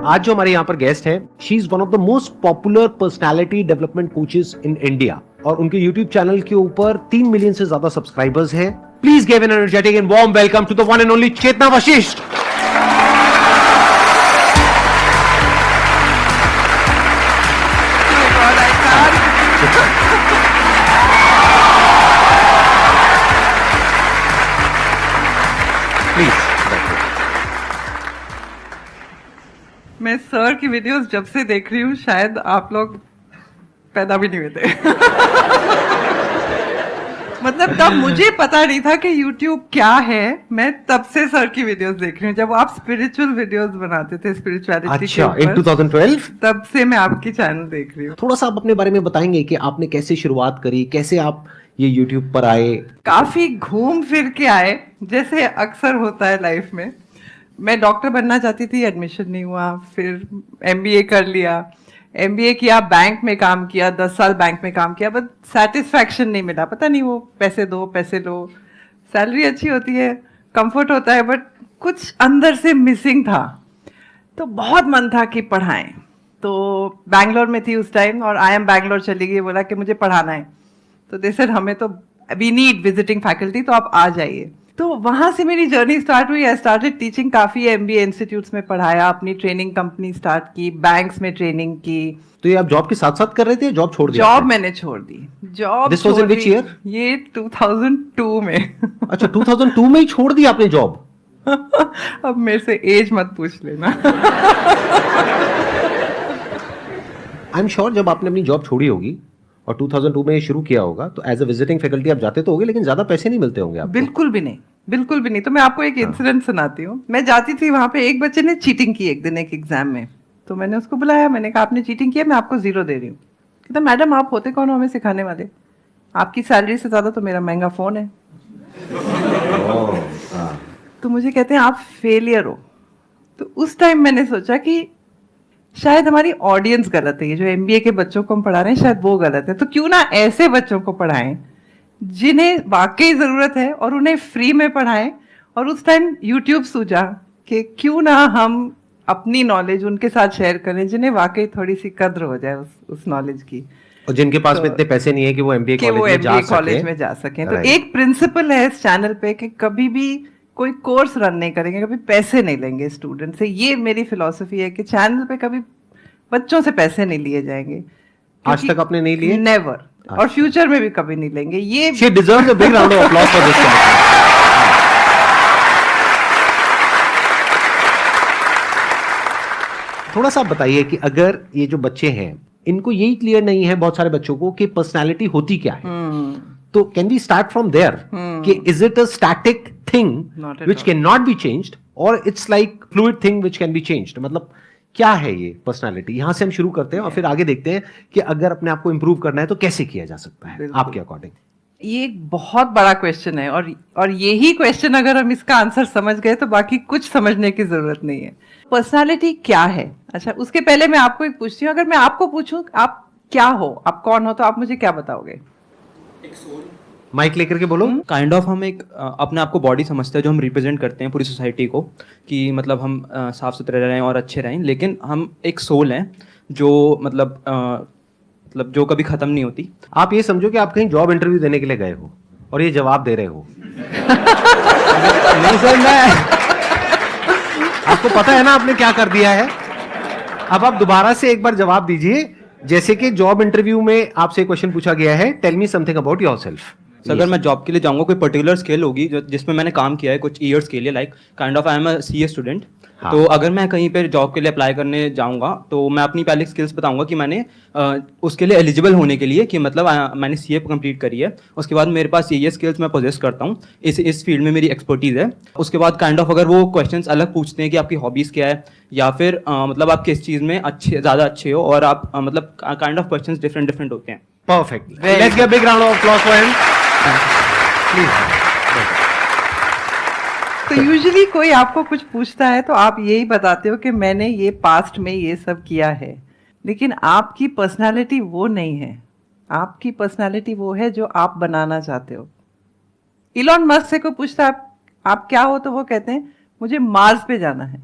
आज जो हमारे यहाँ पर गेस्ट है, she is one of the most popular personality development coaches in India और उनके यूट्यूब चैनल के ऊपर 3 मिलियन से ज्यादा सब्सक्राइबर्स हैं। Please give an energetic and warm welcome to the one and only Chetna Vashishtha. Please. मैं सर की वीडियोस जब से देख रही हूँ, शायद आप लोग पैदा भी नहीं हुए थे। मतलब तब मुझे पता नहीं था कि YouTube क्या है। मैं तब से सर की वीडियोस देख रही हूँ, जब आप स्पिरिचुअल वीडियोस बनाते थे स्पिरिचुअलिटी के अच्छा, इन ऊपर, 2012 तब से मैं आपकी चैनल देख रही हूँ। थोड़ा सा आप अपने बारे में बताएंगे कि आपने कैसे शुरुआत करी, कैसे आप ये YouTube पर आए? काफी घूम फिर के आए, जैसे अक्सर होता है लाइफ में। मैं डॉक्टर बनना चाहती थी, एडमिशन नहीं हुआ। फिर MBA कर लिया, MBA किया, बैंक में काम किया, 10 साल बैंक में काम किया, बट सेटिस्फैक्शन नहीं मिला। पता नहीं, वो पैसे दो पैसे लो, सैलरी अच्छी होती है, कंफर्ट होता है, बट कुछ अंदर से मिसिंग था। तो बहुत मन था कि पढ़ाएं। तो बैंगलोर में थी उस टाइम, और IIM बैंगलोर चली गई, बोला कि मुझे पढ़ाना है। तो दे सेड हमें तो वी नीड विजिटिंग फैकल्टी, तो आप आ जाइए। तो वहां से मेरी जर्नी स्टार्ट हुई। आई स्टार्टेड टीचिंग, काफी MBA इंस्टीट्यूट्स में पढ़ाया, अपनी ट्रेनिंग कंपनी स्टार्ट की, बैंक्स में ट्रेनिंग की। तो ये आप जॉब के साथ साथ कर रहे थे, जॉब छोड़ दिया? जॉब मैंने छोड़ दी। Job This was in which year? ये 2002 में। अच्छा, 2002 में ही छोड़ दी आपने जॉब? अब मेरे से एज मत पूछ लेना। आई एम श्योर जब आपने अपनी जॉब छोड़ी होगी और 2002 में शुरू किया होगा, तो एज अ विजिटिंग फैकल्टी आप जाते तो होगे, लेकिन ज्यादा पैसे नहीं मिलते होंगे आपको। बिल्कुल भी नहीं, बिल्कुल भी नहीं। तो मैं आपको एक इंसिडेंट सुनाती हूँ। मैं जाती थी वहां पे, एक बच्चे ने चीटिंग की एक दिन एक एग्जाम में। तो मैंने उसको बुलाया, मैंने कहा आपने चीटिंग किया, मैं आपको 0 दे रही हूँ। कहता मैडम आप होते कौन हो हमें सिखाने वाले? आपकी सैलरी से ज्यादा तो मेरा महंगा फोन है। तो मुझे कहते हैं आप फेलियर हो। तो उस टाइम मैंने सोचा कि शायद हमारी ऑडियंस गलत है, ये जो MBA के बच्चों को हम पढ़ा रहे हैं शायद वो गलत है। तो क्यों ना ऐसे बच्चों को पढ़ाएं जिन्हें वाकई जरूरत है, और उन्हें फ्री में पढ़ाएं। और उस टाइम YouTube सूझा कि क्यों ना हम अपनी नॉलेज उनके साथ शेयर करें जिन्हें वाकई थोड़ी सी कद्र हो जाए उस नॉलेज की, और जिनके पास तो में इतने पैसे नहीं है कि वो MBA कॉलेज में जा सकें। तो Right. एक प्रिंसिपल है इस चैनल पे कि कभी भी कोई कोर्स रन नहीं करेंगे, कभी पैसे नहीं लेंगे स्टूडेंट से। ये मेरी फिलॉसफी है कि चैनल पे कभी बच्चों से पैसे नहीं लिए जाएंगे। आज तक आपने नहीं लिए? नेवर, और फ्यूचर में भी कभी नहीं लेंगे। ये She deserves a big round of applause for this commitment. थोड़ा सा बताइए कि अगर ये जो बच्चे हैं, इनको यही क्लियर नहीं है बहुत सारे बच्चों को कि पर्सनालिटी होती क्या है, तो can we start from there कि is it a static thing which can not be changed, और it's like fluid thing which can be changed? मतलब क्या है ये पर्सनालिटी? यहां से हम शुरू करते हैं और फिर आगे देखते हैं कि अगर अपने आप को इंप्रूव करना है तो कैसे किया जा सकता है आपके अकॉर्डिंग। ये एक बहुत बड़ा क्वेश्चन है, और यही क्वेश्चन अगर हम इसका आंसर समझ गए तो बाकी कुछ समझने की जरूरत नहीं है। पर्सनालिटी क्या है? अच्छा, उसके पहले मैं आपको एक पूछती हूँ, अगर मैं आपको पूछूं आप क्या हो, आप कौन हो, तो आप मुझे क्या बताओगे? माइक लेकर के बोलो। काइंड ऑफ हम एक अपने आप को बॉडी समझते हैं जो हम रिप्रेजेंट करते हैं पूरी सोसाइटी को, कि मतलब हम साफ सुथरे रहें और अच्छे रहें, लेकिन हम एक सोल हैं जो मतलब जो कभी खत्म नहीं होती। आप ये समझो कि आप कहीं जॉब इंटरव्यू देने के लिए गए हो और ये जवाब दे रहे हो। नहीं सर, मैं आपको पता है ना आपने क्या कर दिया है। अब आप दोबारा से एक बार जवाब दीजिए, जैसे कि जॉब इंटरव्यू में आपसे क्वेश्चन पूछा गया है, tell me something about yourself. अगर मैं जॉब के लिए जाऊंगा, कोई पर्टिकुलर स्किल होगी जिसमें मैंने काम किया है कुछ ईयर्स के लिए, like kind of I am a CA student. तो अगर मैं कहीं पर जॉब के लिए अप्लाई करने जाऊंगा तो मैं अपनी पहले स्किल्स बताऊंगा कि मैंने उसके लिए एलिजिबल होने के लिए कि मतलब मैंने CA कंप्लीट करी है, उसके बाद मेरे पास ये स्किल्स मैं पोजेस करता हूँ, इस फील्ड में मेरी एक्सपर्टीज है। उसके बाद काइंड ऑफ अगर वो क्वेश्चंस अलग पूछते हैं कि आपकी हॉबीज़ क्या है, या फिर मतलब आप किस चीज़ में ज़्यादा अच्छे हो, और आप मतलब काइंड ऑफ क्वेश्चंस डिफरेंट होते हैं। Perfect, let's give a big round of applause for him please. तो यूजुअली कोई आपको कुछ पूछता है तो आप यही बताते हो कि मैंने ये पास्ट में ये सब किया है, लेकिन आपकी पर्सनालिटी वो नहीं है। आपकी पर्सनालिटी वो है जो आप बनाना चाहते हो। इलॉन मस्क से कोई पूछता है आप क्या हो, तो वो कहते हैं मुझे मार्स पे जाना है।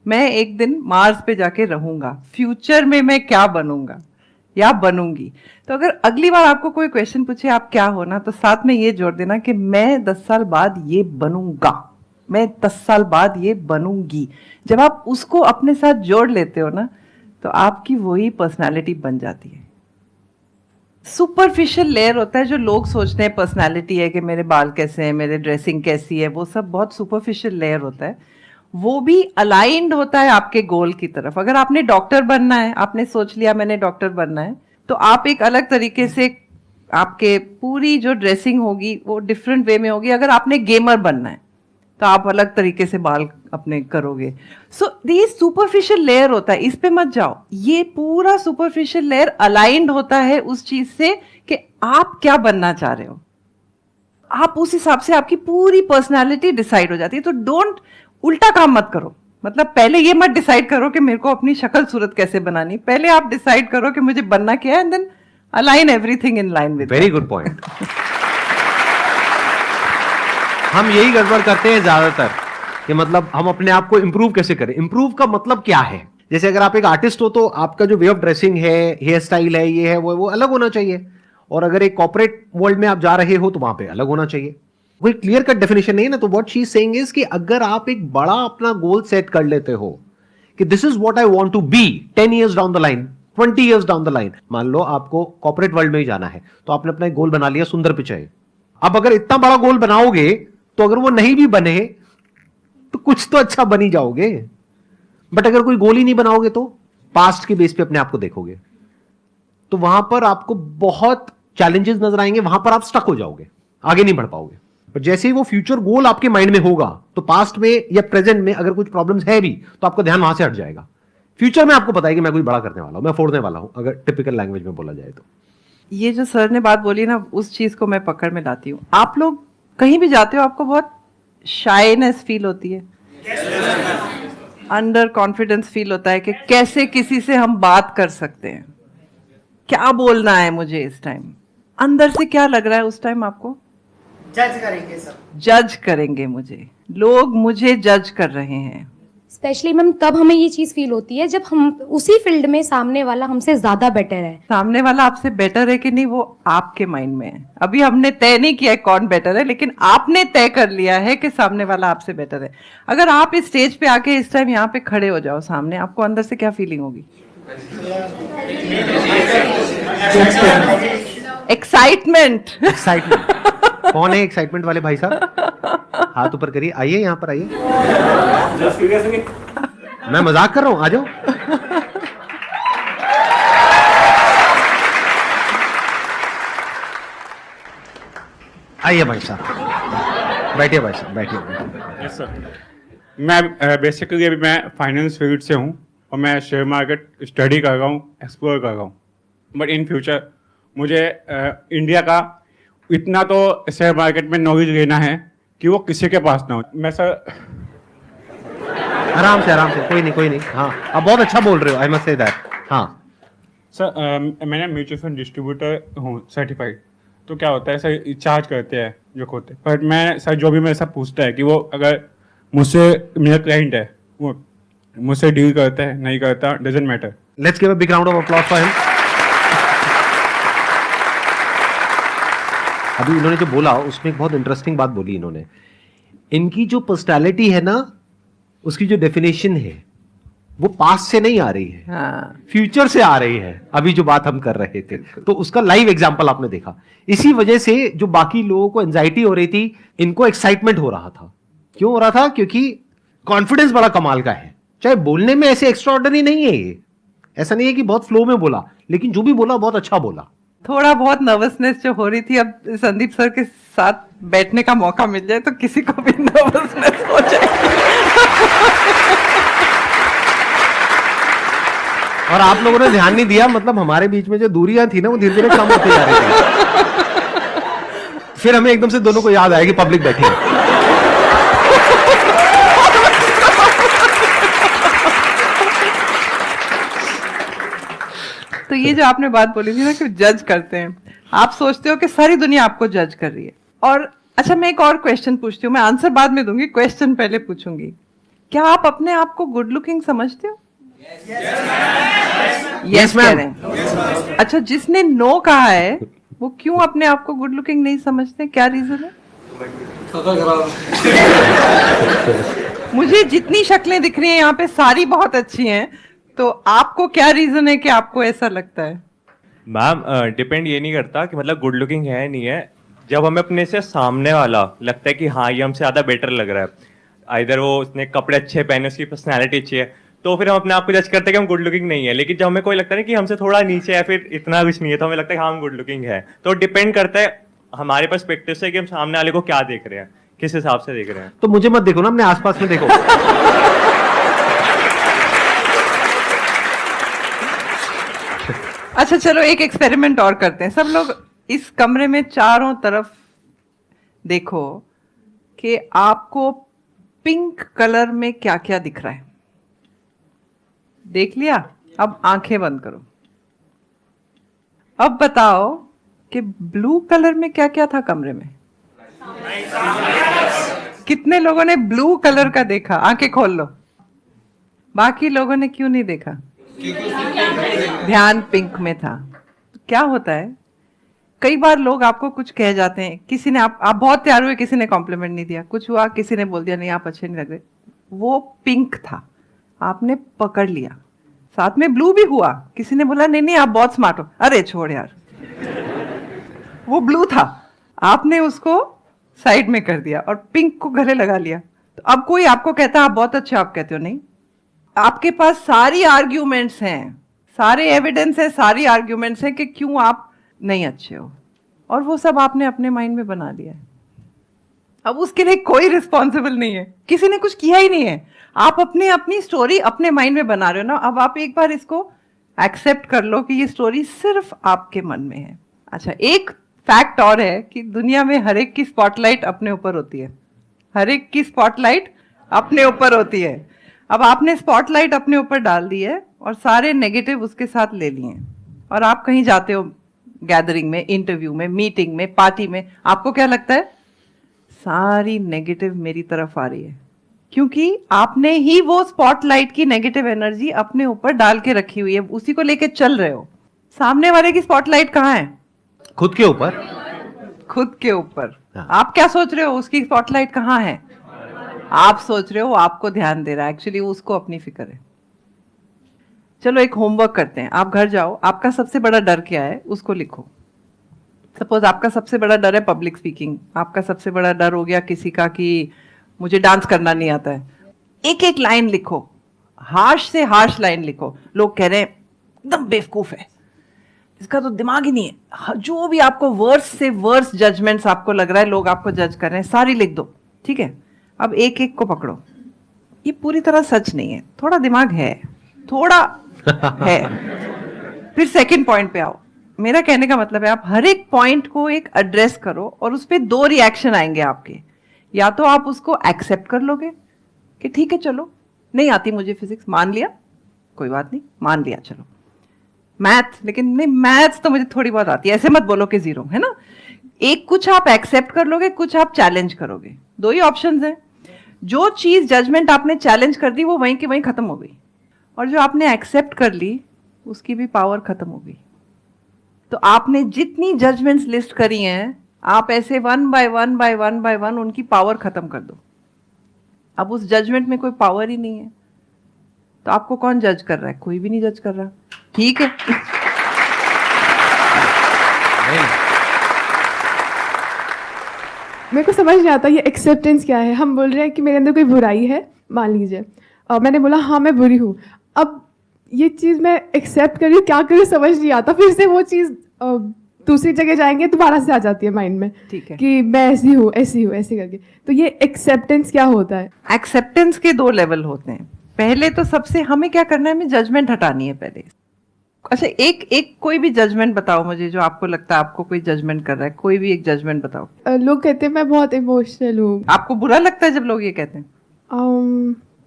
मैं एक दिन मार्स पे जाके रहूंगा, फ्यूचर में मैं क्या बनूंगा या बनूंगी। तो अगर अगली बार आपको कोई क्वेश्चन पूछे आप क्या हो ना, तो साथ में ये जोड़ देना कि मैं 10 साल बाद ये बनूंगा, मैं 10 साल बाद ये बनूंगी। जब आप उसको अपने साथ जोड़ लेते हो ना, तो आपकी वही पर्सनालिटी बन जाती है। सुपरफिशियल लेयर होता है जो लोग सोचते हैं पर्सनालिटी है, कि मेरे बाल कैसे हैं, मेरे ड्रेसिंग कैसी है, वो सब बहुत सुपरफिशियल लेयर होता है। वो भी अलाइंड होता है आपके गोल की तरफ। अगर आपने डॉक्टर बनना है, आपने सोच लिया मैंने डॉक्टर बनना है, तो आप एक अलग तरीके से, आपके पूरी जो ड्रेसिंग होगी वो डिफरेंट वे में होगी। अगर आपने गेमर बनना है तो आप अलग तरीके से बाल अपने करोगे। सो ये सुपरफिशियल लेयर होता है, इस पे मत जाओ। ये पूरा सुपरफिशियल लेयर अलाइंड होता है उस चीज से कि आप क्या बनना चाह रहे हो। आप उस हिसाब से आपकी पूरी पर्सनालिटी डिसाइड हो जाती है। तो डोंट, उल्टा काम मत करो। मतलब पहले ये मत डिसाइड करो कि मेरे को अपनी शक्ल सूरत कैसे बनानी, पहले आप डिसाइड करो कि मुझे बनना क्या है, and then align everything in line with. Very good point. हम यही गड़बड़ करते हैं ज्यादातर, कि मतलब हम अपने आप को इंप्रूव कैसे करें। इंप्रूव का मतलब क्या है? जैसे अगर आप एक आर्टिस्ट हो तो आपका जो वे ऑफ ड्रेसिंग है, हेयर स्टाइल है, ये है वो अलग होना चाहिए। और अगर एक कॉर्पोरेट वर्ल्ड में आप जा रहे हो तो वहां पे अलग होना चाहिए। कोई क्लियर कट डेफिनेशन नहीं है ना। तो what she is saying is कि अगर आप एक बड़ा अपना गोल सेट कर लेते हो कि this is what I want to be 10 years down the line, 20 years down the line. मान लो आपको कॉर्पोरेट वर्ल्ड में ही जाना है, तो आपने अपना एक गोल बना लिया, सुंदर पिचाई। अब अगर इतना बड़ा गोल बनाओगे तो अगर वो नहीं भी बने तो कुछ तो अच्छा बन ही जाओगे। बट अगर कोई गोल ही नहीं बनाओगे तो पास्ट के बेस पे अपने आप को देखोगे, तो वहां पर आपको बहुत चैलेंजेस नजर आएंगे, वहां पर आप स्टक हो जाओगे, आगे नहीं बढ़ पाओगे। पर जैसे ही वो फ्यूचर गोल आपके माइंड में होगा, तो पास्ट में या प्रेजेंट में अगर कुछ प्रॉब्लम्स है भी तो आपका ध्यान वहां से हट जाएगा। फ्यूचर में आपको पता है कि मैं कुछ बड़ा करने वाला हूं, मैं फोड़ने वाला हूं, अगर टिपिकल लैंग्वेज में बोला जाए तो। ये जो सर ने बात बोली ना, उस चीज को मैं पकड़ में लाती हूँ। आप लोग कहीं भी जाते हो आपको बहुत शाइनेस फील होती है, अंडर कॉन्फिडेंस फील होता है कि कैसे किसी से हम बात कर सकते हैं, क्या बोलना है मुझे इस टाइम। अंदर से क्या लग रहा है उस टाइम आपको? जज करेंगे सब, जज करेंगे मुझे, लोग मुझे जज कर रहे हैं। स्पेशली मैम तब हमें ये चीज फील होती है जब हम उसी फील्ड में सामने वाला हमसे ज्यादा बेटर है। सामने वाला आपसे बेटर है कि नहीं वो आपके माइंड में है। अभी हमने तय नहीं किया है कौन बेटर है, लेकिन आपने तय कर लिया है कि सामने वाला आपसे बेटर है। अगर आप इस स्टेज पे आके इस टाइम यहाँ पे खड़े हो जाओ सामने, आपको अंदर से क्या फीलिंग होगी? एक्साइटमेंट। एक्साइटमेंट। कौन है एक्साइटमेंट वाले भाई साहब? हाथ ऊपर करिए, आइए यहां पर आइए। मैं मजाक कर रहा हूं, आ जाओ। आइए भाई साहब, बैठिए भाई साहब, बैठिए। Yes sir. मैं बेसिकली अभी मैं फाइनेंस फील्ड से हूँ और मैं शेयर मार्केट स्टडी कर रहा हूँ, एक्सप्लोर कर रहा हूँ। बट इन फ्यूचर मुझे इंडिया का इतना तो शेयर मार्केट में नॉलेज लेना है कि वो किसी के पास ना हो। मैं सर आराम से, कोई नहीं। हाँ, आप बहुत अच्छा बोल रहे हो, आई मस्ट से दैट। हाँ सर, मैंने म्यूचुअल फंड डिस्ट्रीब्यूटर हूँ सर्टिफाइड। तो क्या होता है सर, चार्ज करते हैं जो होते हैं। बट मैं सर जो भी मेरे साथ पूछता है कि वो अगर मुझसे, मेरा क्लाइंट है, वो मुझसे डील करता है नहीं करता, doesn't matter. Let's give a big round of applause for him. अभी इन्होंने जो बोला उसमें एक बहुत इंटरेस्टिंग बात बोली इन्होंने। इनकी जो पर्सनालिटी है ना, उसकी जो डेफिनेशन है वो पास्ट से नहीं आ रही है, हाँ, फ्यूचर से आ रही है। अभी जो बात हम कर रहे थे, तो उसका लाइव एग्जांपल आपने देखा। इसी वजह से जो बाकी लोगों को एंजाइटी हो रही थी, इनको एक्साइटमेंट हो रहा था। क्यों हो रहा था? क्योंकि कॉन्फिडेंस बड़ा कमाल का है। चाहे बोलने में ऐसे एक्स्ट्राऑर्डिनरी नहीं है ये, ऐसा नहीं है कि बहुत फ्लो में बोला, लेकिन जो भी बोला बहुत अच्छा बोला। थोड़ा बहुत नर्वसनेस जो हो रही थी, अब संदीप सर के साथ बैठने का मौका मिल जाए तो किसी को भी नर्वसनेस हो जाए। और आप लोगों ने ध्यान नहीं दिया, मतलब हमारे बीच में जो दूरियां थी ना, वो धीरे धीरे कम होती जा रही थी। फिर हमें एकदम से दोनों को याद आया कि पब्लिक बैठी है। तो ये जो आपने बात बोली थी ना कि जज करते हैं, आप सोचते हो कि सारी दुनिया आपको जज कर रही है। और अच्छा, मैं एक और क्वेश्चन पूछती हूँ, मैं आंसर बाद में दूंगी, क्वेश्चन पहले पूछूंगी क्या आप अपने आप को गुड लुकिंग समझते हो? Yes, कह ma'am. रहे हैं। अच्छा, जिसने नो कहा है वो क्यों अपने आप को गुड लुकिंग नहीं समझते? क्या रीजन है? मुझे जितनी शक्लें दिख रही हैं यहाँ पे सारी बहुत अच्छी हैं, तो आपको क्या रीजन है कि आपको ऐसा लगता है? मैम डिपेंड ये नहीं करता कि मतलब गुड लुकिंग है नहीं है। जब हमें अपने से सामने वाला लगता है कि हाँ ये हमसे ज़्यादा बेटर लग रहा है, इधर वो उसने कपड़े अच्छे पहने, उसकी पर्सनैलिटी अच्छी है, तो फिर हम अपने आप को जज करते हैं कि हम गुड लुकिंग नहीं है। लेकिन जब हमें कोई लगता है कि हमसे थोड़ा नीचे है, फिर इतना कुछ नहीं है, तो हमें लगता है कि हाँ हम गुड लुकिंग है। तो डिपेंड करता है हमारे पर्सपेक्टिव से कि हम सामने वाले को क्या देख रहे हैं, किस हिसाब से देख रहे हैं। तो मुझे मत देखो ना, अपने आसपास में देखो। अच्छा चलो एक एक्सपेरिमेंट और करते हैं। सब लोग इस कमरे में चारों तरफ देखो कि आपको पिंक कलर में क्या क्या दिख रहा है। देख लिया? अब आंखें बंद करो। अब बताओ कि ब्लू कलर में क्या क्या था कमरे में? कितने लोगों ने ब्लू कलर का देखा? आंखें खोल लो। बाकी लोगों ने क्यों नहीं देखा? ध्यान पिंक में था। तो क्या होता है, कई बार लोग आपको कुछ कह जाते हैं, किसी ने आप बहुत तैयार हुए, किसी ने कॉम्प्लीमेंट नहीं दिया, कुछ हुआ, किसी ने बोल दिया नहीं आप अच्छे नहीं लग रहे, वो पिंक था, आपने पकड़ लिया। साथ में ब्लू भी हुआ, किसी ने बोला नहीं नहीं आप बहुत स्मार्ट हो, अरे छोड़ यार, वो ब्लू था, आपने उसको साइड में कर दिया और पिंक को गले लगा लिया। तो अब कोई आपको कहता है आप बहुत अच्छे, आप कहते हो नहीं। आपके पास सारी आर्ग्यूमेंट्स हैं, सारे एविडेंस है, सारी आर्ग्यूमेंट्स है कि क्यों आप नहीं अच्छे हो, और वो सब आपने अपने माइंड में बना लिया है। अब उसके लिए कोई रिस्पॉन्सिबल नहीं है, किसी ने कुछ किया ही नहीं है, आप अपनी स्टोरी अपने माइंड में बना रहे हो ना। अब आप एक बार इसको एक्सेप्ट कर लो कि ये स्टोरी सिर्फ आपके मन में है। अच्छा, एक फैक्ट और है कि दुनिया में हर एक की स्पॉटलाइट अपने ऊपर होती है, हर एक की स्पॉटलाइट अपने ऊपर होती है। अब आपने स्पॉटलाइट अपने ऊपर डाल दी है और सारे नेगेटिव उसके साथ ले लिए हैं, और आप कहीं जाते हो गैदरिंग में, इंटरव्यू में, मीटिंग में, पार्टी में, आपको क्या लगता है? सारी नेगेटिव मेरी तरफ आ रही है, क्योंकि आपने ही वो स्पॉटलाइट की नेगेटिव एनर्जी अपने ऊपर डाल के रखी हुई है, उसी को लेके चल रहे हो। सामने वाले की स्पॉटलाइट कहाँ है? खुद के ऊपर। खुद के ऊपर। हाँ। आप क्या सोच रहे हो उसकी स्पॉटलाइट कहाँ है? आप सोच रहे हो आपको ध्यान दे रहा है, एक्चुअली उसको अपनी फिक्र है। चलो एक होमवर्क करते हैं, आप घर जाओ, आपका सबसे बड़ा डर क्या है उसको लिखो। सपोज आपका सबसे बड़ा डर है पब्लिक स्पीकिंग, आपका सबसे बड़ा डर हो गया किसी का कि मुझे डांस करना नहीं आता है। एक एक लाइन लिखो, हार्श से हार्श लाइन लिखो। लोग कह रहे हैं एकदम बेवकूफ है, इसका तो दिमाग ही नहीं है, जो भी आपको वर्स से वर्स जजमेंट्स आपको लग रहा है लोग आपको जज कर रहे हैं, सारी लिख दो, ठीक है? अब एक एक को पकड़ो, ये पूरी तरह सच नहीं है, थोड़ा दिमाग है, थोड़ा है। फिर सेकंड पॉइंट पे आओ। मेरा कहने का मतलब है आप हर एक पॉइंट को एक एड्रेस करो और उस पर दो रिएक्शन आएंगे आपके। या तो आप उसको एक्सेप्ट कर लोगे कि ठीक है चलो नहीं आती मुझे फिजिक्स, मान लिया, कोई बात नहीं, मान लिया, चलो मैथ, लेकिन नहीं मैथ्स तो मुझे थोड़ी बहुत आती है, ऐसे मत बोलो कि जीरो है ना। एक कुछ आप एक्सेप्ट कर लोगे, कुछ आप चैलेंज करोगे, दो ही ऑप्शंस हैं। जो चीज जजमेंट आपने चैलेंज कर दी वो वहीं की वहीं खत्म हो गई, और जो आपने एक्सेप्ट कर ली उसकी भी पावर खत्म हो गई। तो आपने जितनी जजमेंट्स लिस्ट करी हैं, आप ऐसे वन बाय वन उनकी पावर खत्म कर दो। अब उस जजमेंट में कोई पावर ही नहीं है, तो आपको कौन जज कर रहा है? कोई भी नहीं जज कर रहा, ठीक है? मेरे को समझ नहीं आता ये एक्सेप्टेंस क्या है। हम बोल रहे हैं कि मेरे अंदर कोई बुराई है, मान लीजिए, और मैंने बोला हाँ मैं बुरी हूँ। अब ये चीज़ मैं एक्सेप्ट कर रही हूँ, क्या करूँ समझ नहीं आता। फिर से वो चीज़ दूसरी जगह जाएंगे दोबारा से आ जाती है माइंड में, ठीक है, कि मैं ऐसी हूँ ऐसे करके। तो ये एक्सेप्टेंस क्या होता है? एक्सेप्टेंस के दो लेवल होते हैं। पहले तो सबसे हमें क्या करना है, हमें जजमेंट हटानी है पहले। अच्छा, एक कोई भी जजमेंट बताओ मुझे जो आपको लगता है आपको कोई जजमेंट कर रहा है, कोई भी एक जजमेंट बताओ। लोग कहते हैं मैं बहुत इमोशनल हूँ। आपको बुरा लगता है जब लोग ये कहते हैं?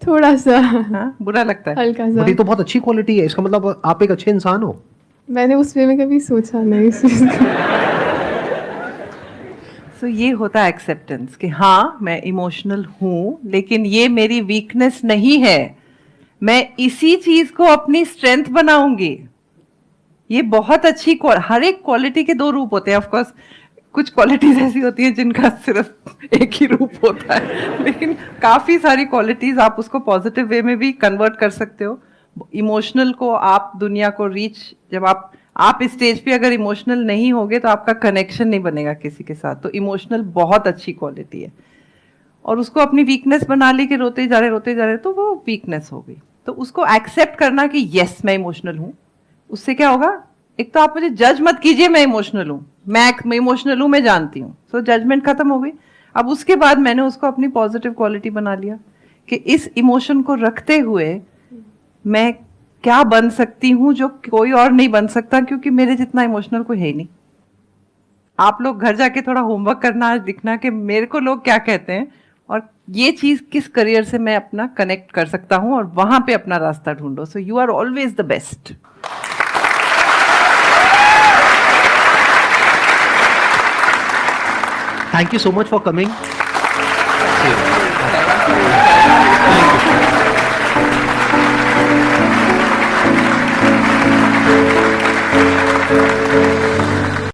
थोड़ा सा हाँ, बुरा लगता है, हल्का सा। बट ये तो बहुत अच्छी क्वालिटी है, इसका मतलब आप एक अच्छे इंसान हो। मैंने उस वे में कभी सोचा नहीं इस चीज़ को। सो ये होता है एक्सेप्टेंस कि हाँ मैं इमोशनल हूँ, लेकिन ये मेरी वीकनेस नहीं है, मैं इसी चीज को अपनी स्ट्रेंथ बनाऊंगी। ये बहुत अच्छी हर एक क्वालिटी के दो रूप होते हैं। ऑफ कोर्स कुछ क्वालिटीज ऐसी होती हैं जिनका सिर्फ एक ही रूप होता है, लेकिन काफी सारी क्वालिटीज आप उसको पॉजिटिव वे में भी कन्वर्ट कर सकते हो। इमोशनल को आप दुनिया को रीच, जब आप इस स्टेज पे अगर इमोशनल नहीं होगे तो आपका कनेक्शन नहीं बनेगा किसी के साथ। तो इमोशनल बहुत अच्छी क्वालिटी है, और उसको अपनी वीकनेस बना ली कि रोते जा रहे तो वो वीकनेस हो गई। तो उसको एक्सेप्ट करना कि यस मैं इमोशनल हूँ, उससे क्या होगा, एक तो आप मुझे जज मत कीजिए मैं इमोशनल हूँ, मैं इमोशनल हूँ, मैं जानती हूँ। सो जजमेंट खत्म हो गई। अब उसके बाद मैंने उसको अपनी पॉजिटिव क्वालिटी बना लिया कि इस इमोशन को रखते हुए मैं क्या बन सकती हूँ जो कोई और नहीं बन सकता, क्योंकि मेरे जितना इमोशनल कोई है ही नहीं। आप लोग घर जाके थोड़ा होमवर्क करना, आज दिखना कि मेरे को लोग क्या कहते हैं और ये चीज किस करियर से मैं अपना कनेक्ट कर सकता हूँ, और वहां पे अपना रास्ता ढूंढो। So you are always the best. Thank you so much for coming.